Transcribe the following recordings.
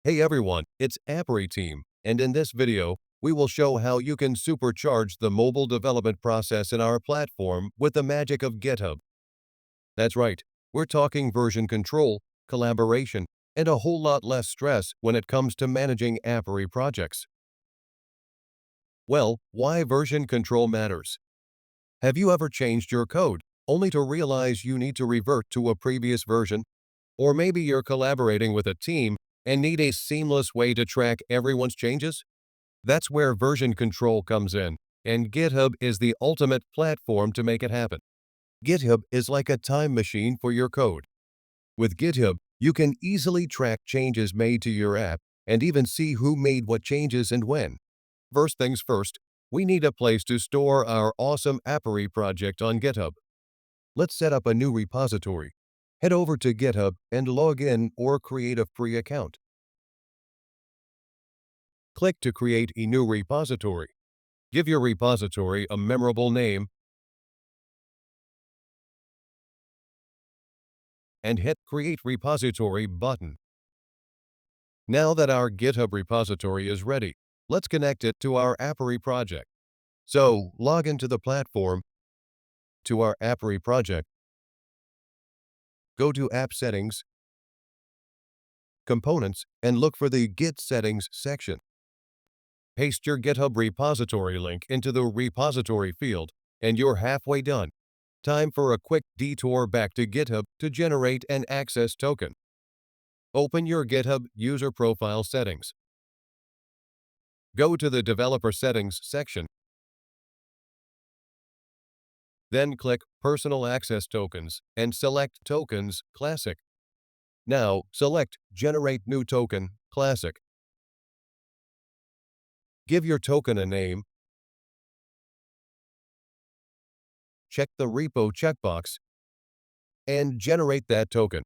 Hey everyone, it's Appery team, and in this video, we will show how you can supercharge the mobile development process in our platform with the magic of GitHub. That's right, we're talking version control, collaboration, and a whole lot less stress when it comes to managing Appery projects. Well, why version control matters. Have you ever changed your code only to realize you need to revert to a previous version? Or maybe you're collaborating with a team and need a seamless way to track everyone's changes? That's where version control comes in, and GitHub is the ultimate platform to make it happen. GitHub is like a time machine for your code. With GitHub, you can easily track changes made to your app and even see who made what changes and when. First things first, we need a place to store our awesome Appery project on GitHub. Let's set up a new repository. Head over to GitHub and log in or create a free account. Click to create a new repository. Give your repository a memorable name and hit Create Repository button. Now that our GitHub repository is ready, let's connect it to our Appery project. So, log into the platform, to our Appery project, go to App Settings, Components, and look for the Git Settings section. Paste your GitHub repository link into the repository field, and you're halfway done. Time for a quick detour back to GitHub to generate an access token. Open your GitHub user profile settings. Go to the Developer Settings section. Then click Personal Access Tokens and select Tokens Classic. Now select Generate New Token Classic. Give your token a name. Check the repo checkbox and generate that token.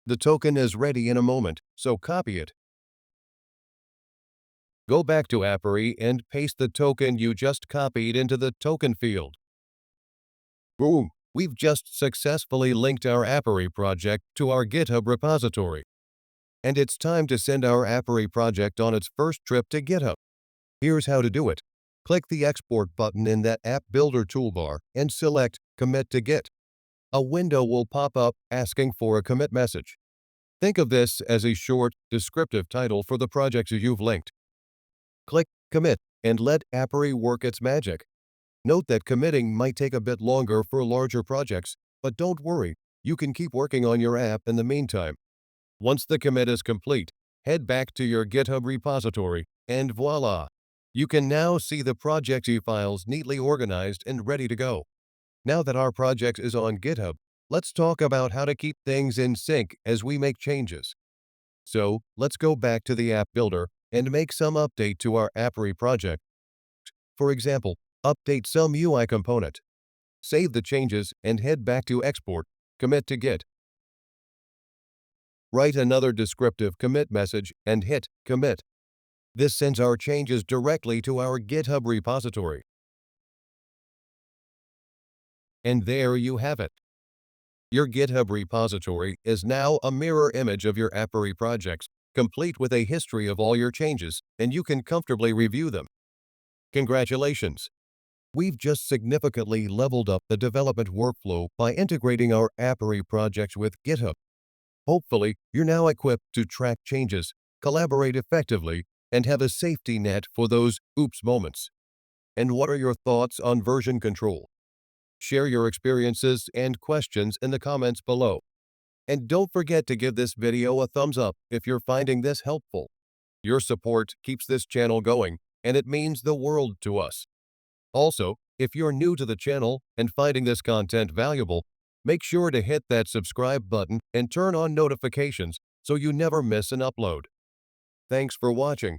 The token is ready in a moment, so copy it. Go back to Appery and paste the token you just copied into the token field. Boom! We've just successfully linked our Appery project to our GitHub repository. And it's time to send our Appery project on its first trip to GitHub. Here's how to do it. Click the Export button in that App Builder toolbar and select Commit to Git. A window will pop up asking for a commit message. Think of this as a short, descriptive title for the project you've linked. Click Commit and let Appery work its magic. Note that committing might take a bit longer for larger projects, but don't worry, you can keep working on your app in the meantime. Once the commit is complete, head back to your GitHub repository, and voila! You can now see the project files neatly organized and ready to go. Now that our project is on GitHub, let's talk about how to keep things in sync as we make changes. So, let's go back to the App Builder and make some update to our Appery project. For example, update some UI component. Save the changes and head back to Export, Commit to Git. Write another descriptive commit message and hit Commit. This sends our changes directly to our GitHub repository. And there you have it. Your GitHub repository is now a mirror image of your Appery projects, complete with a history of all your changes, and you can comfortably review them. Congratulations! We've just significantly leveled up the development workflow by integrating our Appery projects with GitHub. Hopefully, you're now equipped to track changes, collaborate effectively, and have a safety net for those oops moments. And what are your thoughts on version control? Share your experiences and questions in the comments below. And don't forget to give this video a thumbs up if you're finding this helpful. Your support keeps this channel going, and it means the world to us. Also, if you're new to the channel and finding this content valuable, make sure to hit that subscribe button and turn on notifications so you never miss an upload. Thanks for watching.